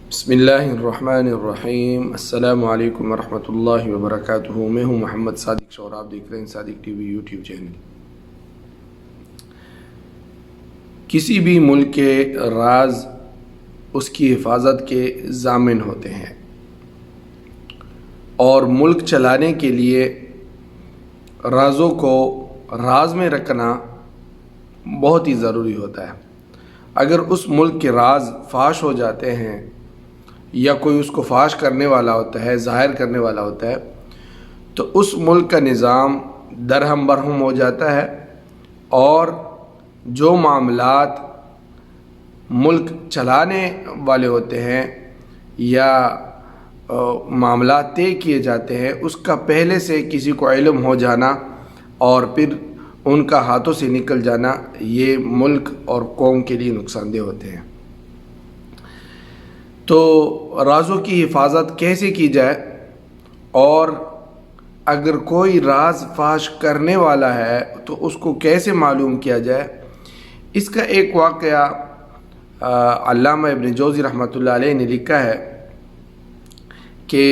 بسم اللہ الرحمن الرحیم۔ السلام علیکم ورحمۃ اللہ وبرکاتہ۔ میں ہوں محمد صادق شور، آپ دیکھ رہے ہیں صادق ٹی وی یوٹیوب چینل۔ کسی بھی ملک کے راز اس کی حفاظت کے ضامن ہوتے ہیں، اور ملک چلانے کے لیے رازوں کو راز میں رکھنا بہت ہی ضروری ہوتا ہے۔ اگر اس ملک کے راز فاش ہو جاتے ہیں یا کوئی اس کو فاش کرنے والا ہوتا ہے، ظاہر کرنے والا ہوتا ہے، تو اس ملک کا نظام درہم برہم ہو جاتا ہے، اور جو معاملات ملک چلانے والے ہوتے ہیں یا معاملات طے کیے جاتے ہیں، اس کا پہلے سے کسی کو علم ہو جانا اور پھر ان کا ہاتھوں سے نکل جانا، یہ ملک اور قوم کے لیے نقصان دہ ہوتے ہیں۔ تو رازوں کی حفاظت کیسے کی جائے، اور اگر کوئی راز فاش کرنے والا ہے تو اس کو کیسے معلوم کیا جائے، اس کا ایک واقعہ علامہ ابن جوزی رحمۃ اللہ علیہ نے لکھا ہے کہ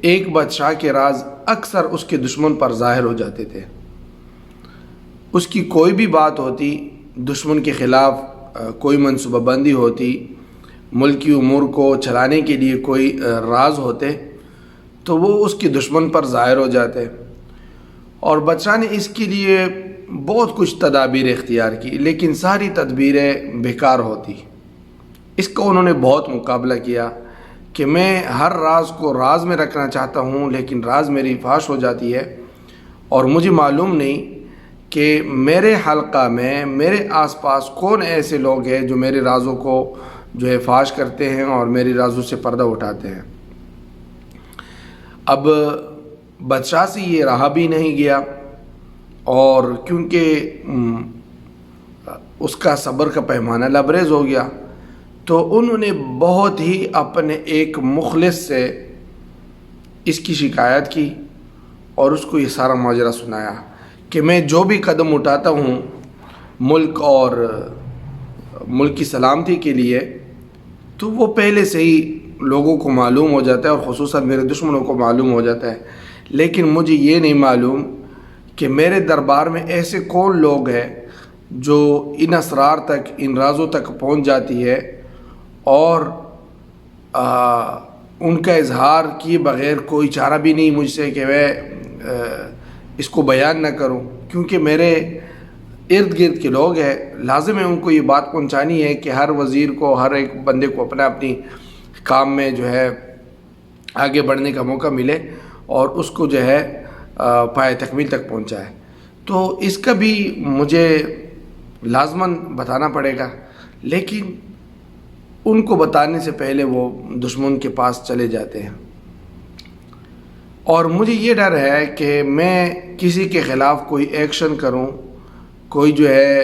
ایک بادشاہ کے راز اکثر اس کے دشمن پر ظاہر ہو جاتے تھے۔ اس کی کوئی بھی بات ہوتی، دشمن کے خلاف کوئی منصوبہ بندی ہوتی، ملکی امور کو چلانے کے لیے کوئی راز ہوتے، تو وہ اس کے دشمن پر ظاہر ہو جاتے، اور بادشاہ نے اس کے لیے بہت کچھ تدابیر اختیار کی، لیکن ساری تدبیریں بیکار ہوتی۔ اس کا انہوں نے بہت مقابلہ کیا کہ میں ہر راز کو راز میں رکھنا چاہتا ہوں، لیکن راز میری فاش ہو جاتی ہے، اور مجھے معلوم نہیں کہ میرے حلقہ میں، میرے آس پاس کون ایسے لوگ ہیں جو میرے رازوں کو جو ہے فاش کرتے ہیں اور میری رازوں سے پردہ اٹھاتے ہیں۔ اب بادشاہ سے یہ رہا بھی نہیں گیا، اور کیونکہ اس کا صبر کا پیمانہ لبریز ہو گیا، تو انہوں نے بہت ہی اپنے ایک مخلص سے اس کی شکایت کی اور اس کو یہ سارا ماجرا سنایا کہ میں جو بھی قدم اٹھاتا ہوں ملک اور ملک کی سلامتی کے لیے، تو وہ پہلے سے ہی لوگوں کو معلوم ہو جاتا ہے، اور خصوصاً میرے دشمنوں کو معلوم ہو جاتا ہے، لیکن مجھے یہ نہیں معلوم کہ میرے دربار میں ایسے کون لوگ ہیں جو ان اسرار تک، ان رازوں تک پہنچ جاتی ہے، اور ان کا اظہار کیے بغیر کوئی چارہ بھی نہیں مجھ سے کہ میں اس کو بیان نہ کروں، کیونکہ میرے ارد گرد کے لوگ ہیں، لازم ہے ان کو یہ بات پہنچانی ہے کہ ہر وزیر کو، ہر ایک بندے کو اپنی کام میں جو ہے آگے بڑھنے کا موقع ملے، اور اس کو جو ہے پائے تکمیل تک پہنچائے۔ تو اس کا بھی مجھے لازماً بتانا پڑے گا، لیکن ان کو بتانے سے پہلے وہ دشمن کے پاس چلے جاتے ہیں، اور مجھے یہ ڈر ہے کہ میں کسی کے خلاف کوئی ایکشن کروں، کوئی جو ہے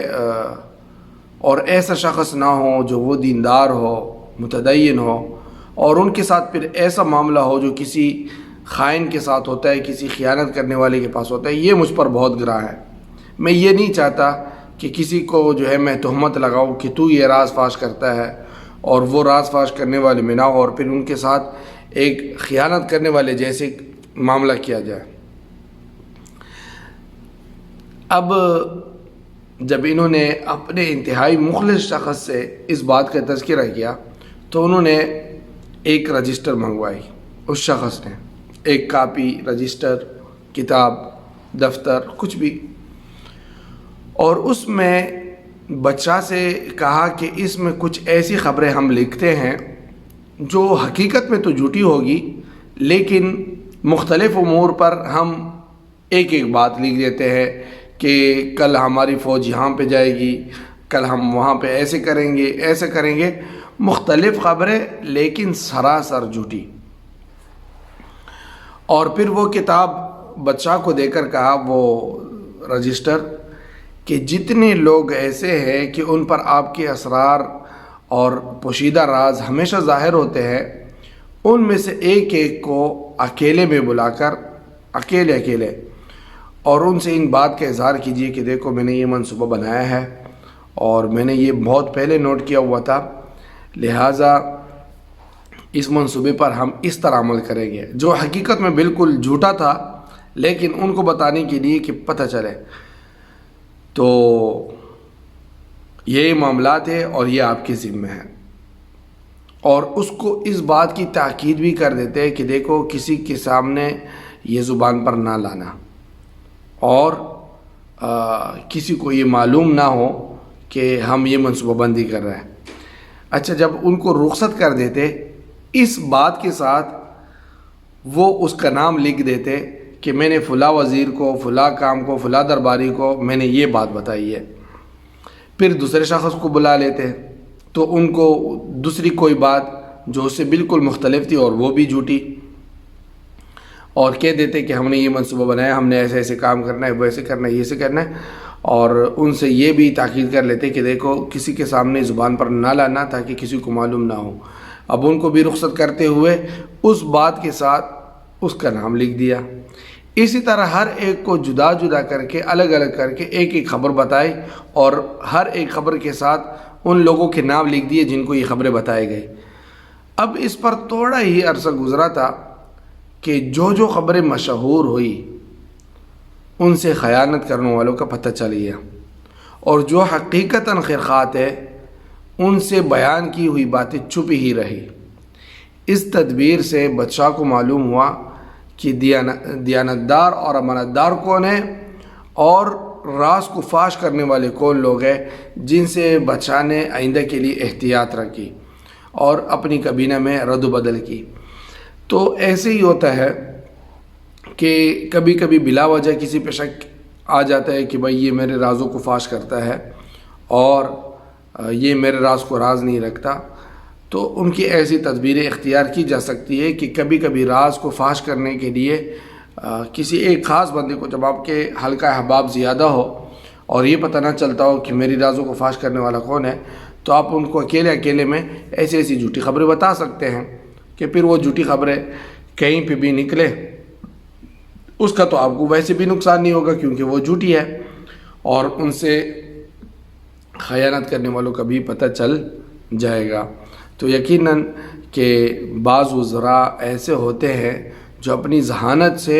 اور ایسا شخص نہ ہو جو وہ دیندار ہو، متدین ہو، اور ان کے ساتھ پھر ایسا معاملہ ہو جو کسی خائن کے ساتھ ہوتا ہے، کسی خیانت کرنے والے کے پاس ہوتا ہے۔ یہ مجھ پر بہت گراں ہے۔ میں یہ نہیں چاہتا کہ کسی کو جو ہے میں تہمت لگاؤں کہ تو یہ راز فاش کرتا ہے، اور وہ راز فاش کرنے والے میں نہ ہو، اور پھر ان کے ساتھ ایک خیانت کرنے والے جیسے معاملہ کیا جائے۔ اب جب انہوں نے اپنے انتہائی مخلص شخص سے اس بات کا تذکرہ کیا، تو انہوں نے ایک رجسٹر منگوائی، اس شخص نے ایک کاپی، رجسٹر، کتاب، دفتر، کچھ بھی، اور اس میں بادشاہ سے کہا کہ اس میں کچھ ایسی خبریں ہم لکھتے ہیں جو حقیقت میں تو جھوٹی ہوگی، لیکن مختلف امور پر ہم ایک ایک بات لکھ دیتے ہیں کہ کل ہماری فوج یہاں پہ جائے گی، کل ہم وہاں پہ ایسے کریں گے، ایسے کریں گے، مختلف خبریں لیکن سراسر جھوٹی۔ اور پھر وہ کتاب بادشاہ کو دے کر کہا، وہ رجسٹر، کہ جتنے لوگ ایسے ہیں کہ ان پر آپ کے اسرار اور پوشیدہ راز ہمیشہ ظاہر ہوتے ہیں، ان میں سے ایک ایک کو اکیلے میں بلا کر، اکیلے، اور ان سے ان بات کا اظہار کیجیے کہ دیکھو میں نے یہ منصوبہ بنایا ہے، اور میں نے یہ بہت پہلے نوٹ کیا ہوا تھا، لہٰذا اس منصوبے پر ہم اس طرح عمل کریں گے، جو حقیقت میں بالکل جھوٹا تھا، لیکن ان کو بتانے کے لیے کہ پتہ چلے۔ تو یہ معاملات ہے اور یہ آپ کے ذمہ ہے، اور اس کو اس بات کی تاکید بھی کر دیتے ہیں کہ دیکھو کسی کے سامنے یہ زبان پر نہ لانا، اور کسی کو یہ معلوم نہ ہو کہ ہم یہ منصوبہ بندی کر رہے ہیں۔ اچھا، جب ان کو رخصت کر دیتے اس بات کے ساتھ، وہ اس کا نام لکھ دیتے کہ میں نے فلاں وزیر کو، فلاں کام کو، فلاں درباری کو میں نے یہ بات بتائی ہے، پھر دوسرے شخص کو بلا لیتے تو ان کو دوسری کوئی بات جو اس سے بالکل مختلف تھی اور وہ بھی جھوٹی، اور کہہ دیتے کہ ہم نے یہ منصوبہ بنایا، ہم نے ایسے ایسے کام کرنا ہے، ویسے کرنا ہے، یہ سے کرنا ہے، اور ان سے یہ بھی تاکید کر لیتے کہ دیکھو کسی کے سامنے زبان پر نہ لانا تاکہ کسی کو معلوم نہ ہو۔ اب ان کو بھی رخصت کرتے ہوئے اس بات کے ساتھ اس کا نام لکھ دیا۔ اسی طرح ہر ایک کو جدا جدا کر کے، الگ الگ کر کے ایک ایک خبر بتائی، اور ہر ایک خبر کے ساتھ ان لوگوں کے نام لکھ دیے جن کو یہ خبریں بتائے گئے۔ اب اس پر تھوڑا ہی عرصہ گزرا تھا کہ جو خبریں مشہور ہوئی ان سے خیانت کرنے والوں کا پتہ چل گیا، اور جو حقیقتاً خیرخواہ ہے ان سے بیان کی ہوئی باتیں چھپی ہی رہی۔ اس تدبیر سے بادشاہ کو معلوم ہوا کہ دیانتدار اور امانتدار کون ہیں، اور راز کو فاش کرنے والے کون لوگ ہیں، جن سے بادشاہ نے آئندہ کے لیے احتیاط رکھی اور اپنی کابینہ میں رد و بدل کی۔ تو ایسے ہی ہوتا ہے کہ کبھی کبھی بلا وجہ کسی پہ شک آ جاتا ہے کہ بھائی یہ میرے رازوں کو فاش کرتا ہے اور یہ میرے راز کو راز نہیں رکھتا، تو ان کی ایسی تدبیریں اختیار کی جا سکتی ہے کہ کبھی کبھی راز کو فاش کرنے کے لیے کسی ایک خاص بندے کو، جب آپ کے حلقہ احباب زیادہ ہو اور یہ پتہ نہ چلتا ہو کہ میری رازوں کو فاش کرنے والا کون ہے، تو آپ ان کو اکیلے میں ایسی ایسی جھوٹی خبریں بتا سکتے ہیں کہ پھر وہ جھوٹی خبریں کہیں پہ بھی نکلے، اس کا تو آپ کو ویسے بھی نقصان نہیں ہوگا کیونکہ وہ جھوٹی ہے، اور ان سے خیانت کرنے والوں کا بھی پتہ چل جائے گا۔ تو یقیناً کہ بعض وزراء ایسے ہوتے ہیں جو اپنی ذہانت سے،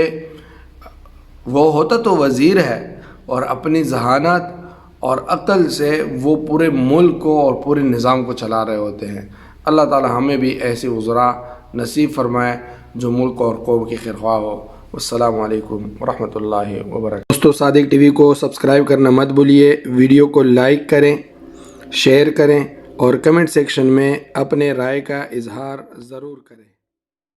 وہ ہوتا تو وزیر ہے اور اپنی ذہانت اور عقل سے وہ پورے ملک کو اور پورے نظام کو چلا رہے ہوتے ہیں۔ اللہ تعالی ہمیں بھی ایسے وزراء نصیب فرمائے جو ملک اور قوم کی خیرخواہ ہو۔ السلام علیکم ورحمۃ اللہ وبرکاتہ۔ دوستو، صادق ٹی وی کو سبسکرائب کرنا مت بھولیے، ویڈیو کو لائک کریں، شیئر کریں، اور کمنٹ سیکشن میں اپنے رائے کا اظہار ضرور کریں۔